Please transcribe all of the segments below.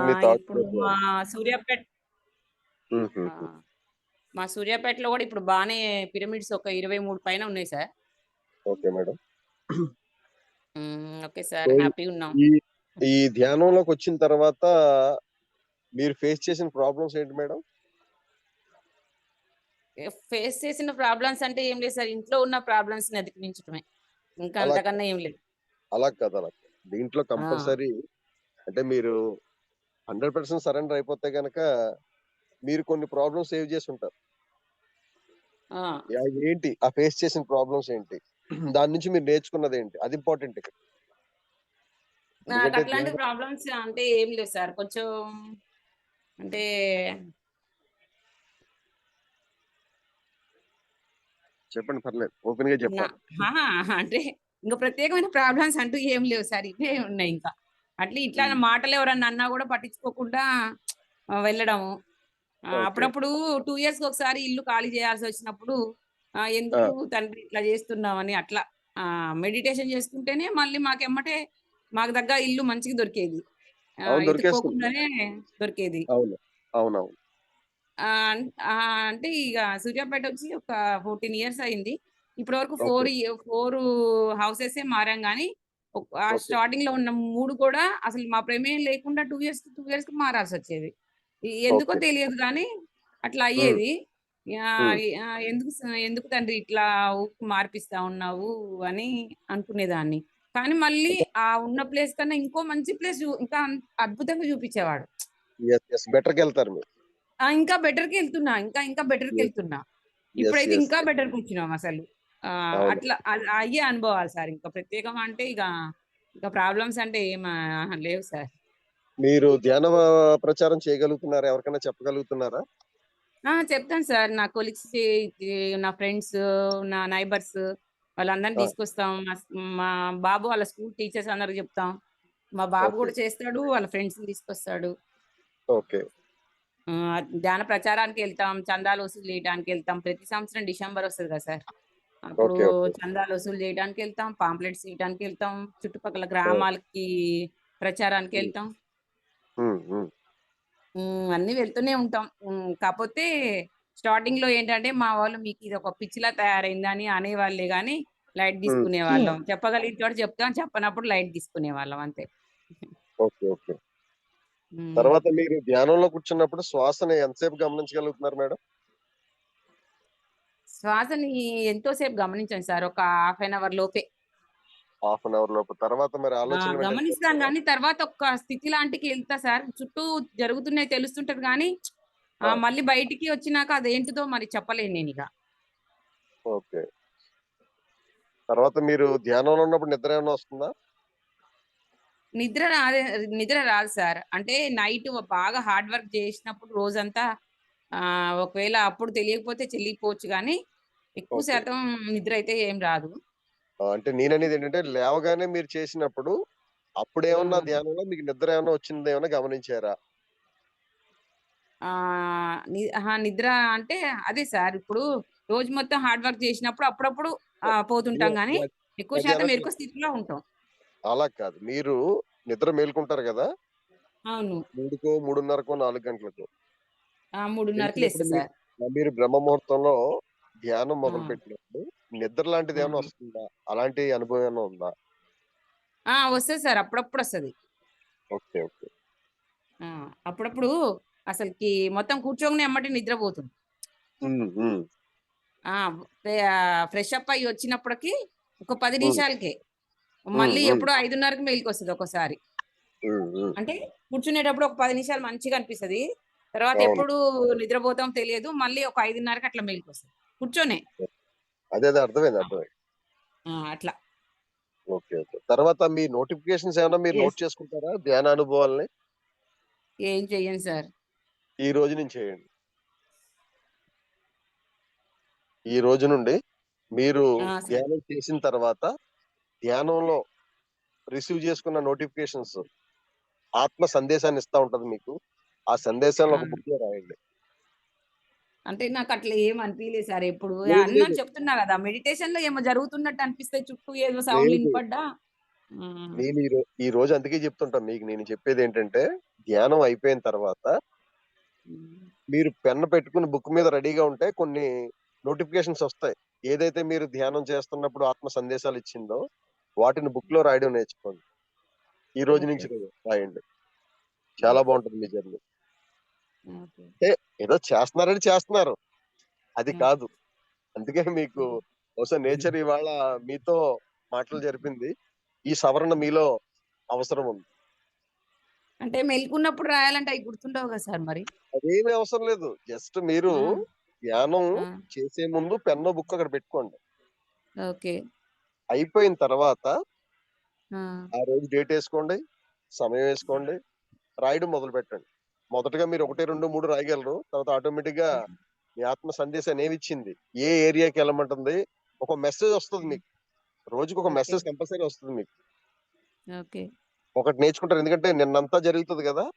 మీ thought ఇప్పుడు మా ప్రకారం. సూర్యాపేట్ ఆ! హుహుహు. మా సూర్యాపేటలో గూడా ఇప్పుడు బానే పిరమిడ్స్ ఒక 23 పైన ఉన్నాయి sir. Okay madam. Okay so, sir. హ్యాపీగున్నాం. ఈ ఈ ధ్యానంలోకొచ్చిన తర్వాత మీరు ఫేస్ చేసిన ప్రాబ్లమ్స్ ఏంటి మేడం? ఫేస్ చేసిన ప్రాబ్లమ్స్ అంటే ఏం లేదు సార్. ఇంట్లో ఉన్న ప్రాబ్లమ్స్‌ని అధిగమించటమే. ఇంకా అలా కాదు. అంతకన్నా ఏం లేదు. అలా కాదు. అలా కాదు. దీంట్లో ఆ! కంపల్సరీ అంటే మీరు 100% సరెండర్ అయిపోతే గనక మీరు కొన్ని ప్రాబ్లమ్స్ సేవ్ చేసుంటారు. ఆ! ఏంటి? ఆ ఫేస్ చేసిన ప్రాబ్లమ్స్ ఏంటి? దాని నుంచి మీరు నేర్చుకున్నదేంటి? అది ఇంపార్టెంట్ ఇక్కడ. ఎందుకంటే నాకట్లాంటి ప్రాబ్లమ్స్ అంటే ఏం లేవు సార్. కొంచెం అంటే చెప్పండి పర్లేదు. ఓపెన్‌గా నా చెప్పాలి. అహా! అంటే ఇంక ప్రత్యేకమైన ప్రాబ్లమ్స్ అంటూ ఏం లేవు సార్. ఇవే ఉన్నాయింక. ఇట్లా హ్మ్. మాటలు ఎవరన్నా అన్నా గూడా పట్టించుకోకుండా వెళ్ళడము. ఓకే. అప్పుడప్పుడు 2 ఇయర్స్‌కి ఒకసారి ఇల్లు ఖాళీ చేయాల్సొచ్చినప్పుడు ఆ! ఎందుకు తండ్రి ఇట్లా చేస్తున్నావని అట్లా మెడిటేషన్ చేసుకుంటేనే మళ్ళీ మాకెమ్మటే మాకు దగ్గ ఇల్లు మంచిగా దొరికేది. అవును. దొరికేస్తుంది. ఎతుక్కోకుండానే దొరికేది. అవును. అవునవును. అంటే ఇగ సూర్యాపేటొచ్చి ఒక 14 ఇయర్స్ అయింది. ఇప్పటి వరకు ఓకే. 4 హౌసెసే మారాం గానీ, ఓకే. స్టార్టింగ్‌లో ఉన్న 3 కూడా అసలు మా ప్రమేయం లేకుండా 2 ఇయర్స్‌కి మారాల్సొచ్చేది. ఎందుకో ఓకే. తెలియదు గానీ, అట్లా హ్మ్. అయ్యేది. హ్మ్. ఎందుకు తండ్రి ఇట్లా ఊకే మార్పిస్తా ఉన్నావు అని అనుకునేదాన్ని. కానీ మళ్ళీ అంటే ఉన్న ప్లేస్ కన్నా ఇంకో మంచి ప్లేస్ ఇంకా అద్భుతంగా చూపిచ్చేవాడు. యెస్. యెస్. బెటర్‌కెళ్తారు మీరు. ఇంకా బెటర్‌కెళ్తున్నా. ఇంకా యెస్. బెటర్‌కెళ్తున్నా. యెస్. ఇప్పుడైతే యెస్. ఇంకా బెటర్‌కొచ్చినాం అసలు. అవును. అట్లా అయ్యే అనుభవాలు సార్. ఇంకా ప్రత్యేకం అంటే ఇక ప్రాబ్లమ్స్ అంటే ఏం లేవు సార్. మీరు ధ్యాన ప్రచారం చేయగలుగుతున్నారా? ఎవరికైనా చెప్పగలుగుతున్నారా? చెప్తాను సార్. నా కొలీగ్స్ నా ఫ్రెండ్స్, నా నైబర్స్ వాళ్ళందరిని ఆ! తీసుకొస్తాం. మా బాబు వాళ్ళ స్కూల్ టీచర్స్ అందరికి చెప్తాం. మా బాబు ఓకే. కూడా చేస్తాడు. వాళ్ళ ఫ్రెండ్స్‌ని తీసుకొస్తాడు. ఓకే. ధ్యాన ప్రచారానికెళ్తాం. చందాలు వసూలు చేయడానికెళ్తాం. ప్రతి సంవత్సరం డిసెంబర్ వస్తది కదా సార్! అప్పుడు ఓకే. ఓకే. చందాలు వసూలు చేయడానికెళ్తాం. పాంప్లెట్స్ ఇయటానికెళ్తాం. చుట్టుపక్కల ఆ! గ్రామాలకి హ్మ్. ప్రచారానికెళ్తాం. హ్మ్. హ్మ్. అన్నీ వెళ్తూనే ఉంటాం. కాపోతే స్టార్టింగ్‌లో ఏంటంటే మా వాళ్ళు మీకిదొక పిచ్చిలా తయారైందని అనేవాళ్ళే గానీ, లైట్ హ్మ్. తీసుకునేవాళ్ళం. చెప్పగలిగిన చోట చెప్తాం. చెప్పనప్పుడు లైట్ తీసుకునేవాళ్ళం అంతే. ఓకే. ఓకే. హ్మ్. తర్వాత మీరు ధ్యానంలో కూర్చున్నప్పుడు శ్వాసని ఎంతసేపు గమనించగలుగుతున్నారు మేడం? శ్వాసని ఎంతో సేపు గమనించాను సార్. ఒక హాఫ్ అన్ అవర్ లోపే. హాఫ్ అన్ అవర్ లోపు. తర్వాత మరి ఆలోచనలు వెంటనే గమనిస్తాను వస్తాయా? గానీ, తర్వాత ఒక స్థితి లాంటికెళ్తా సార్. చుట్టూ జరుగుతున్నయి తెలుస్తుంటది గానీ, ఆ! మళ్ళీ బయటికి వచ్చినాక అదేంటిదో మరి చెప్పలేను నేనిగ. ఓకే. తర్వాత మీరు ధ్యానంలో ఉన్నప్పుడు నిద్ర ఏమన్నా వస్తుందా? నిద్ర రాదే నిద్ర రాదు సార్. అంటే నైట్ బాగా హార్డ్ వర్క్ జేసినప్పుడు రోజంతా ఒకవేళ అప్పుడు తెలియకపోతే చెలిపోవచ్చు గానీ, ఎక్కువ ఓకే. శాతం నిద్రయితే ఏం రాదు. అంటే నేననేదేంటంటే లేవగానే మీరు చేసినప్పుడు అప్పుడేమన్నా హ్మ్. ధ్యానంలో మీకు నిద్ర ఏమన్నా వచ్చిందేమన్నా గమనించారా? నిద్ర అంటే అదే సార్. ఇప్పుడు రోజు మొత్తం హార్డ్ వర్క్ జేసినప్పుడు అప్పుడప్పుడు అది పోతుంటాం గానీ, అది ఎక్కువ అది శాతం మెలుకువ అనట్లేదు. స్థితిలో ఉంటాం. అలా కాదు. మీరు నిద్ర మేలుకుంటారు గదా! అవును. 3కో, 3:30కో, 4 గంటలకో. 3:30కి లేస్తా లేచినప్పుడు మీరు సార్. మీరు బ్రహ్మ ముహూర్తంలో ధ్యానం ఆ! మొదలుపెట్టినప్పుడు నిద్ర లాంటిదేమన్నా ఆ! వస్తుందా? అలాంటి అనుభవం ఏమన్నా ఉందా? వస్తది సార్. అప్పుడప్పుడొస్తది. ఓకే. ఓకే. ఆ! అప్పుడప్పుడు అసలకి మొత్తం కూర్చోంగానే ఎమ్మటే నిద్రపోతుంది. హ్మ్. హ్మ్. ఆ! ఫ్రెష్ అప్ అయ్యి వచ్చినప్పటికి ఒక 10 హ్మ్. నిమిషాలకే. హ్మ్. మళ్ళీ హ్మ్. ఎప్పుడో 5:30కి మెలుకువొస్తది ఒక్కోసారి. హ్మ్. హ్మ్. అంటే కూర్చునేటప్పుడు ఒక 10 నిమిషాలు మంచిగా అనిపిస్తది. తర్వాత అవును. ఎప్పుడు నిద్రపోతామో తెలియదు. మళ్ళీ ఒక 5:30కి అట్లా మెలుకువొస్తది. కూర్చొనే. అదే. అదే. అర్థమైంది. ఆ! అర్థమైంది. అట్లా. ఓకే. ఓకే. తర్వాత మీ నోటిఫికేషన్స్ ఏమన్నా మీరు యెస్. నోట్ చేసుకుంటారా? ధ్యాన అనుభవాల్ని? ఏం చెయ్యను సార్. ఈ రోజు నుంచి చేయండి. ఈ రోజు నుండి మీరు సార్. ధ్యానం చేసిన తర్వాత ధ్యానంలో రిసీవ్ చేసుకున్న నోటిఫికేషన్స్ ఆత్మ సందేశాన్ని ఇస్తా ఉంటది మీకు. ఆ సందేశాలను ఆ! ఒక బుక్‌లో రాయండి. అంటే నాకట్లా ఏం అనిపియలేదు సార్ ఎప్పుడు. లేదు అన్నా లేదు. చెప్తున్నా గదా! మెడిటేషన్‌లో ఏమో జరుగుతున్నట్టు అనిపిస్తాయి. చుట్టూ ఏదో సౌండ్‌లు లేదు. ఇనపడ్డా హ్మ్. నేను ఈ రోజు అందుకే చెప్తుంటా మీకు, నేను చెప్పేదేంటంటే, ధ్యానం అయిపోయిన తర్వాత హ్మ్. మీరు పెన్ పెట్టుకొని బుక్ మీద రెడీగా ఉంటే కొన్ని నోటిఫికేషన్స్ వస్తాయి. ఏదైతే మీరు ధ్యానం చేస్తున్నప్పుడు ఆత్మ సందేశాలిచ్చిందో, వాటిని బుక్‌లో రాయడం నేర్చుకోండి. ఈ రోజు ఓకే. నుంచి రాయండి. చాలా బావుంటది మీ జర్నీ. ఓకే. అంటే ఏదో చేస్తున్నారని చేస్తున్నారు. అది ఓకే. కాదు. అందుకే మీకు బహుశా నేచర్ ఇవాళ మీతో మాటలు జరిపింది. ఈ సవరణ మీలో అవసరం ఉంది. అంటే మెలుకున్నప్పుడు రాయాలంటే అయి గుర్తుండవు గదా సార్ మరి? అదేమీ అవసరం లేదు. జస్ట్ మీరు ఆ! ధ్యానం ఆ! చేసే ముందు పెన్నో, బుక్కో అక్కడ పెట్టుకోండి. ఓకే. అయిపోయిన తర్వాత ఆ! ఆ రోజు డేటేసుకోండి, సమయం ఏసుకోండి, రాయడం మొదలుపెట్టండి. మొదటగా మీరు 1, 2, 3 రాయగలరు. తర్వాత ఆటోమేటిక్‌గా హ్మ్. మీ ఆత్మ సందేశాన్ని ఏమిచ్చింది, ఏ ఏరియాకెళ్ళమంటుంది, ఒక మెసేజొస్తది హ్మ్. మీకు. రోజుకొక ఓకే. మెసేజ్ కంపల్సరీ వస్తది మీకు. ఓకే. ఒకటి నేర్చుకుంటారు. ఎందుకంటే నిన్నంతా జరుగుతది గదా!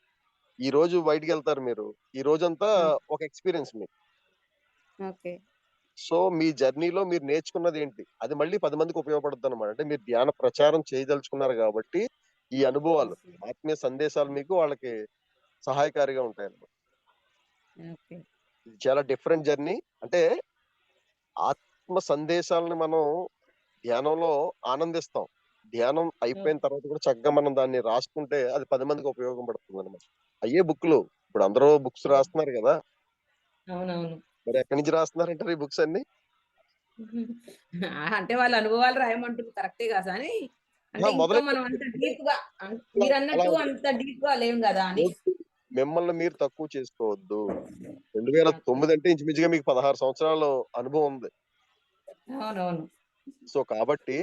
ఈ రోజు బయటికెళ్తారు మీరు. ఈ రోజంతా ఆ! ఒక ఎక్స్‌పీరియన్స్ మీకు. ఓకే. సో, మీ జర్నీలో మీరు నేర్చుకున్నదేంటి? అది మళ్ళీ 10 మందికి ఉపయోగపడుద్దనమాట. అంటే మీరు ధ్యాన ప్రచారం చేయదలుచుకున్నారు గాబట్టి, ఈ అనుభవాలు, ఓకే. ఆత్మీయ సందేశాలు మీకు వాళ్ళకి సహాయకారిగా ఉంటాయన్నమాట. ఓకే. ఇది చాలా డిఫరెంట్ జర్నీ. అంటే ఆత్మ సందేశాలను మనం ధ్యానంలో ఆనందిస్తాం. ధ్యానం అయిపోయిన ఓకే. తర్వాత కూడా చక్కగా మనం దాన్ని రాసుకుంటే అది 10 మందికి ఉపయోగపడుతుందనమాట. అయ్యే బుక్‌లు. ఇప్పుడు అందరూ బుక్స్ ఓహ్! రాస్తున్నారు గదా! అవునవును. మరి ఎక్కడి నుంచి రాస్తున్నారంటారు ఈ బుక్స్ అన్నీ? అంటే వాళ్ళ అనుభవాలు రాయమంటుర్రు కరెక్టే గా కానీ, ఆ! అంటే ఇంకా మనం మొదలెట్టండి. అంత అంటే డీప్‌గా అలా అలా మీరన్నట్టు అంత డీప్‌గా లేము గదా అని. వద్దు. మిమ్మల్ని మీరు తక్కువ చేసుకోవద్దు. ఓకే. 2009 అంటే ఇంచుమించుగా మీకు 16 సంవత్సరాలు అనుభవం ఉంది. అవునవును. సో, కాబట్టి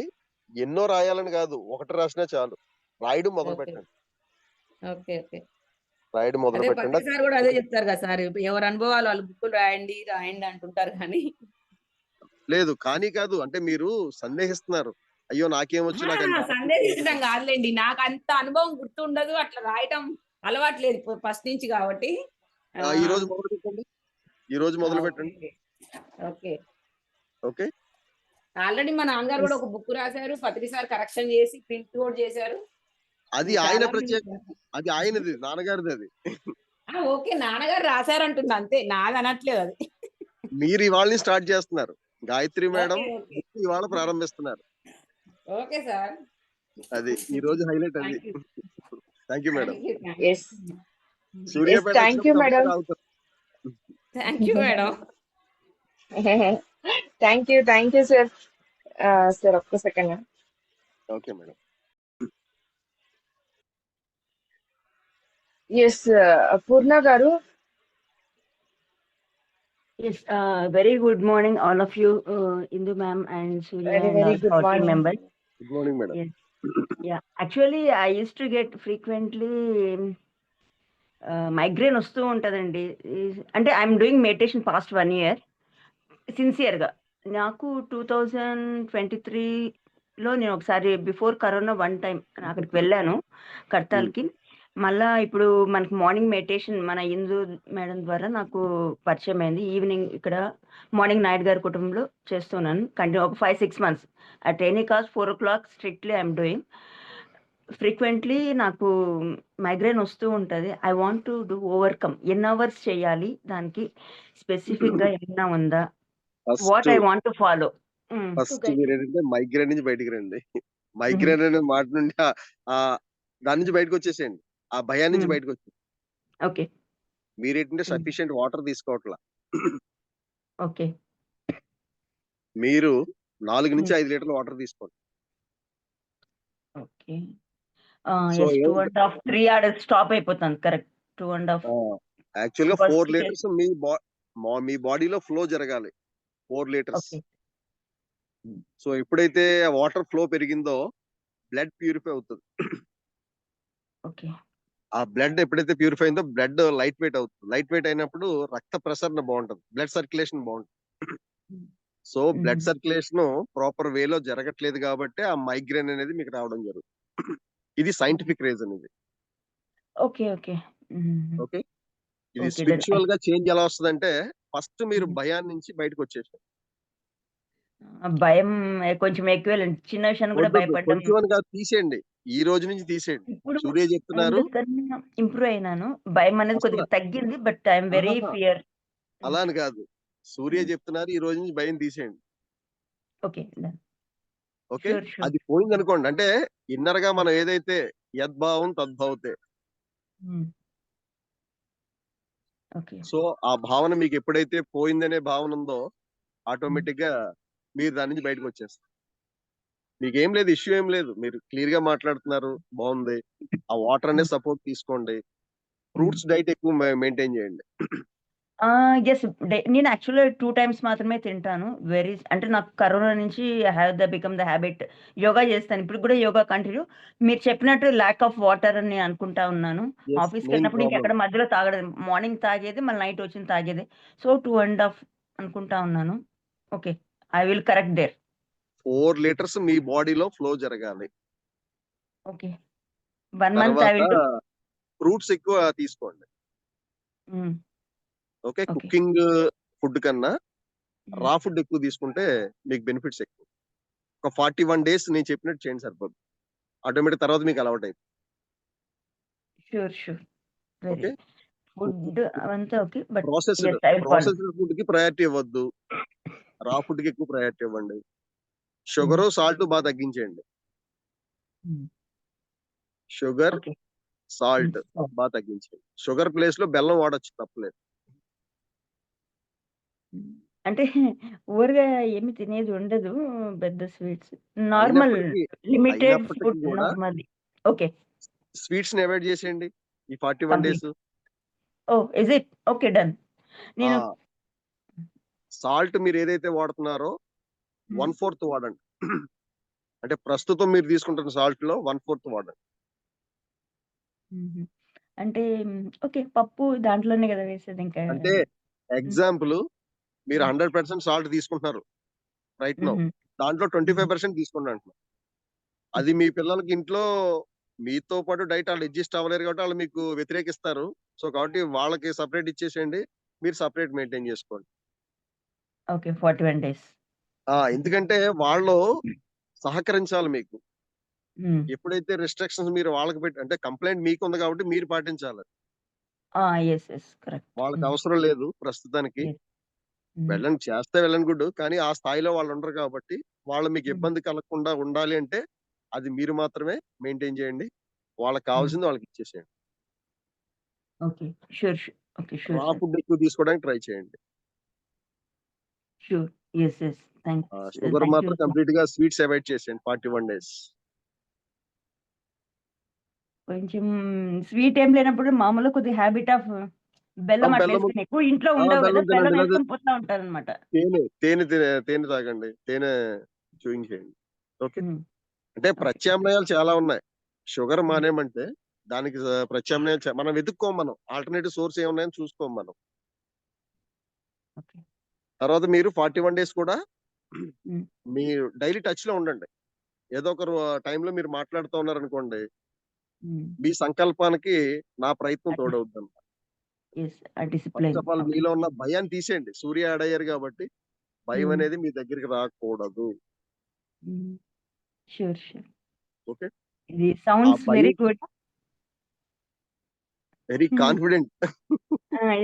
ఎన్నో రాయాలని గాదు. ఒకటి రాసినా చాలు. రాయడం ఓకే. మొదలుపెట్టండి. ఓకే. ఓకే. రాయడం అదే మొదలుపెట్టండి. పత్రి సార్ గూడా అదే జెప్తారు గదా సార్. ఎవరి అనుభవాలు వాళ్ళు బుక్కులు రాయండి, రాయండి అంటుంటారు గానీ లేదు. కానీ కాదు. అంటే మీరు సందేహిస్తున్నారు. అయ్యో! నాకేమొచ్చు, అహా! నాకన్ని సందేహించడం రావట్లేదు. గాదులెండి. నాకంత అనుభవం గుర్తుండదు. అట్లా రాయటం అలవాటు లేదు ఫస్ట్ నుంచి గాబట్టి. ఈరోజు ఆహ్, మొదలుపెట్టండి. ఈరోజు ఓకే. మొదలుపెట్టండి. ఓకే. ఓకే. ఓకే. ఆల్రెడీ మా నాన్నగారు గూడా యెస్. ఒక బుక్ రాసారు. పత్రి సార్ కరెక్షన్ జేసి ప్రింట్ గూడా జేసారు. అది ఆయన చాలా మంది అది ఆయనది. నాన్నగారిదది. ఆ! ఓకే. నాన్నగారు రాసారంటున్నా అంతే. నాదనట్లేదు అది. మీరు ఇవాళ నుంచి స్టార్ట్ చేస్తున్నారు. Gayatri madam okay. Okay. Book ఇవాళ ప్రారంభిస్తున్నారు. Okay sir. అది. ఈరోజు హైలైట్ అది. Thank you. Thank you madam. Thank you. Thank Yes, you. yes, Suryapet thank you, వచ్చినప్పుడు madam. కంపల్సరీ ఆగుతారు. Thank you madam. Thank you, sir. Sir, ఒక్క second. Okay madam. Yes, Purna garu. Yes, very good morning, all of you, Indu ma'am and Surya Very, and very also good our team morning. members. Good morning madam. Yes, yeah. Actually, I used to get frequently migraine వస్తూ ఉంటదండి. అంటే I'm doing meditation past 1 year సిన్సియర్‌గా. నాకు 2023లో నేను ఒకసారి before corona one time అక్కడికి వెళ్ళాను హ్మ్. కడతాల్‌కి. మళ్ళా ఇప్పుడు మనకి మార్నింగ్ మెడిటేషన్ మన ఇందు మేడం ద్వారా నాకు పరిచయమైంది. ఈవినింగ్ ఇక్కడ మార్నింగ్ నాయుడు గారి కుటుంబంలో చేస్తున్నాను. ఒక 5, 6 months. At any cost 4:00 strictly I am doing. Frequently నాకు మైగ్రేన్ వస్తూ ఉంటది. I want to do overcome. ఎన్ని అవర్స్ చేయాలి? దానికి స్పెసిఫిక్‌గా ఏమన్నా ఉందా? First, what I want to follow. To first guide. మీరేంటంటే మైగ్రేన్ నుంచి బయటికి రండి. హుహు. మైగ్రేన్ అనే మాట నుండి ఆహ్, దాని నుంచి బయటకొచ్చేసేయండి. ఆ భయాన్ని నుంచి హ్మ్. బయటకొచ్చేయండి. ఓకే. మీరేంటంటే హ్మ్. సఫిషియెంట్ వాటర్ తీసుకోవట్ల. ఓకే. మీరు హ్మ్. 4-5 లీటర్ల వాటర్ తీసుకోండి. ఓకే. So, yes. 2 ఏమైంది, ½ 3 ఆడ స్టాప్ అయిపోతాను. కరెక్ట్. 2 ½ ఆ! యాక్చువల్‌గా బికాజ్ 4 లీటర్స్ మీ బాడీలో ఫ్లో జరగాలి. 4 లీటర్స్. ఓకే. హ్మ్. సో, ఎప్పుడైతే వాటర్ ఫ్లో పెరిగిందో బ్లడ్ ప్యూరిఫై అవుతది. ఓకే. ఆ బ్లడ్ ఎప్పుడైతే ప్యూరిఫై అయిందో బ్లడ్ లైట్ వెయిట్ అవుతుంది. లైట్ వెయిట్ అయినప్పుడు రక్త ప్రసరణ బావుంటది. బ్లడ్ సర్క్యులేషన్ బావుంటది. హ్మ్. సో, హుహు. బ్లడ్ సర్క్యులేషను ప్రాపర్ వేలో జరగట్లేదు గాబట్టే ఆ మైగ్రేన్ అనేది మీకు రావడం జరుగుతుంది. ఇది హ్మ్. సైంటిఫిక్ రీజన్ ఇది. ఓకే. ఓకే. హుహుహు. ఓకే. ఇది ఓకే. డన్. స్పిరిచ్యువల్‌గా చేంజ్ ఎలా వస్తదంటే, ఫస్ట్ మీరు హ్మ్. భయాన్నించి బయటకొచ్చేసేయాలి. భయం కొంచెం ఎక్కువేలెండి. చిన్న విషయానికి కూడా వద్దొద్దు. భయపడడం. కొంచెం అని కాదు, తీసేయండి. ఈ రోజు నుంచి తీసేయండి. ఇప్పుడు సూర్య చెప్తున్నారు ఎందుకన్నా ఇంప్రూవ్ అయినాను. భయం అనేది అసల కొద్దిగా తగ్గింది. బట్ ఐఎమ్ వెరీ ఆహాహా! ఫియర్. అలా అని కాదు. సూర్య చెప్తున్నారు ఈ రోజు నుంచి భయం తీసేయండి. Okay. Done. Okay. Sure. Sure. అది పోయిందనుకోండి. అంటే ఇన్నర్‌గా మనం ఏదైతే యద్భావం తద్భవతే. హ్మ్. ఓకే. సో, ఆ భావన మీకు ఎప్పుడైతే పోయిందనే భావన ఉందో హ్మ్. ఆటోమేటిక్‌గా మీరు దాని నుంచి బయటకొచ్చేస్తారు. మీకేం లేదు. ఇష్యూ ఏం లేదు. మీరు క్లియర్‌గా మాట్లాడుతున్నారు. బావుంది. ఆ వాటర్ హ్మ్. అనేది సపోర్ట్ తీసుకోండి. హ్మ్. ఫ్రూట్స్ డైట్ ఎక్కువ మెయింటైన్ చేయండి. యెస్. నేను యాక్చువల్‌గా 2 టైమ్స్ మాత్రమే తింటాను. అంటే నాకు కరోనా నుంచి I have become the habit. Yoga చేస్తాను. ఇప్పుడు కూడా యోగా కంటిన్యూ. మీరు చెప్పినట్టు ల్యాక్ ఆఫ్ వాటర్ అని నేను అనుకుంటా ఉన్నాను. యెస్. మెయిన్ ఆఫీస్‌కెళ్ళినప్పుడు ప్రాబ్లమ్. ఇంకెక్కడ మధ్యలో తాగడం. మార్నింగ్ తాగేది, మళ్ళీ నైట్ వచ్చి తాగేది. సో, 2 ½ అనుకుంటా ఉన్నాను. Okay. I will correct there. 4 litres మీ బాడీలో ఫ్లో జరగాలి. ఓకే. 1 మంత్ ఐ తర్వాత విల్ డూ. ఫ్రూట్స్ ఎక్కువ తీసుకోండి. హ్మ్. ఓకే. ఓకే. కుకింగ్ ఫుడ్ కన్నా హ్మ్. రా ఫుడ్ ఎక్కువ తీసుకుంటే మీకు బెనిఫిట్స్ ఎక్కువ. ఒక 41 డేస్ నేను చెప్పినట్టు చేయండి సరిపోద్ది. ఆటోమేటిక్ తర్వాత మీకు అలవాటయిపోతుంది. Sure. Sure. Very. Okay. Food అవంతా okay. But processed yes I will follow. Processed ఫుడ్‌కి ప్రయారిటీ ఇవ్వద్దు. రా ఫుడ్‌కి ఎక్కువ ప్రయారిటీ ఇవ్వండి. హ్మ్. షుగరు, సాల్ట్ బాగా తగ్గించేయండి. హ్మ్. Sugar, okay. హ్మ్. సాల్ట్ బాగా తగ్గించేయండి. షుగర్ ప్లేస్‌లో బెల్లం వాడొచ్చు తప్పులేదు. హ్మ్. అంటే ఓవర్‌గా ఏమి తినేది ఉండదు. పెద్ద స్వీట్స్. నార్మల్ అయినప్పటికీ లిమిటెడ్ అయినప్పటికీ ఫుడ్ గూడా నార్మల్లీ. ఓకే. స్వీట్స్‌ని అవాయిడ్ చేసేయండి. ఈ 41 complete. Days. Oh! Is it? Okay. Done. ఆ! నేను సాల్ట్ మీరేదైతే వాడుతున్నారో హ్మ్. 1/4 వాడండి. అంటే ప్రస్తుతం మీరు తీసుకుంటున్న సాల్ట్‌లో 1/4 వాడండి. హుహు. అంటే ఓకే. పప్పు దాంట్లోనే గదా వేసేది ఇంకా. అంటే హ్మ్. ఎగ్జాంపుల్ మీరు హ్మ్. 100% సాల్ట్ తీసుకుంటున్నారు రైట్ నౌ. హుహు. దాంట్లో హుహు. 25% తీసుకోండి అంటున్నా. అది ఓకే. మీ పిల్లలకి ఇంట్లో మీతో పాటు డైట్ ఆళ్ళు అడ్జస్ట్ అవ్వలేరు కాబట్టి ఆళ్ళు మీకు వ్యతిరేకిస్తారు. సో, కాబట్టి వాళ్ళకి సెపరేట్ ఇచ్చేసేయండి. మీరు సెపరేట్ మెయింటైన్ చేసుకోండి. ఓకే. 41 డేస్. ఓకే. ఎందుకంటే వాళ్ళు సహకరించాలి మీకు. హ్మ్. ఎప్పుడైతే రిస్ట్రిక్షన్స్ మీరు వాళ్ళకి అంటే కంప్లెయింట్ మీకుంది కాబట్టి మీరు పాటించాలి. యెస్. యెస్. కరెక్ట్. వాళ్ళకి హ్మ్. అవసరం లేదు ప్రస్తుతానికి. యెస్. హ్మ్. వెళ్ళండి చేస్తే వెల్ గుడ్. కానీ ఆ స్థాయిలో వాళ్ళు ఉండరు కాబట్టి, వాళ్ళు మీకు హ్మ్. ఇబ్బంది కలగకుండా ఉండాలి అంటే, అది మీరు మాత్రమే మెయింటైన్ చేయండి. వాళ్ళకి హ్మ్. కావాల్సింది వాళ్ళకిచ్చేసేయండి. Okay. Sure. Sure. Okay. Sure రా సార్. ఫుడ్ ఎక్కువ తీసుకోవడానికి ట్రై చేయండి. Sure. Yes. Yes. Thanks. Sugar thank you మాత్రం సో. కంప్లీట్‌గా స్వీట్స్ అవాయిడ్ చేసేయండి 41 డేస్. కొంచెం స్వీట్ ఏం లేనప్పుడు మామూలుగా కొద్దిగా హాబిట్ ఆఫ్ బెల్లం అట్లా బెల్లము ఏసుకొని ఎక్కువ ఇంట్లో ఉండవు గదా! బెల్లం తినండి. బెల్లం లేదా ఏసుకొని పోతా ఉంటాననమాట. తేనె తాగండి. తేనె చూయింగ్ చేయండి. ఓకే. హ్మ్. అంటే ఓకే. ప్రత్యామ్నాయాలు చాలా ఉన్నాయి. షుగర్ హ్మ్. మానేయమంటే దానికి ప్రత్యామ్నాయాలు మనం వెతుక్కోం మనం. ఆల్టర్‌నేటివ్ సోర్స్ ఏమున్నాయని చూసుకోం మనం. ఓకే. తర్వాత మీరు 41 డేస్ కూడా హ్మ్. మీరు డైలీ టచ్‌లో ఉండండి. ఏదో ఒక టైంలో మీరు మాట్లాడుతూ ఉన్నారనుకోండి, హ్మ్. మీ సంకల్పానికి నా ప్రయత్నం అది తోడవుద్దన్నమాట. యెస్. ఆ first discipline. Of all okay. మీలో ఉన్న భయాన్ని తీసేయండి. సూర్య యాడ్ అయ్యారు కాబట్టి భయం హ్మ్. అనేది మీ దగ్గరికి రాకూడదు. హ్మ్. షూర్. షూర్. ఓకే. ఇది ఆ సౌండ్స్ భయం very good. Very confident.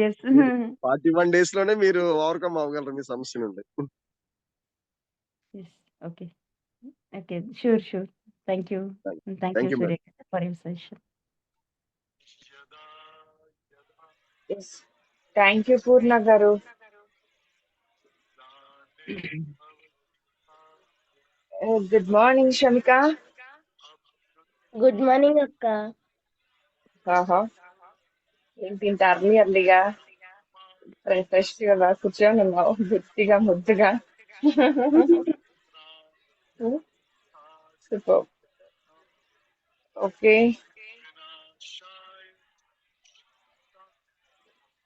Yes. మీరు 41 డేస్‌లోనే మీరు ఓవర్‌కమ్ అవ్వగలరు మీ సమస్య నుండి. Yes. Okay. Okay. Sure. Sure. Thank you. Thank thank you thank you Surya madam. Garu for your suggestion. Yes. Thank you, Purna garu. Good morning, Shamika. Good morning అక్క. ఆహా! ఏంటి ఇంత ఎర్లీగా ఫ్రెష్‌గా కూర్చొని ఉన్నావు బుద్ధిగా ముద్దుగా. సూపర్. ఓకే.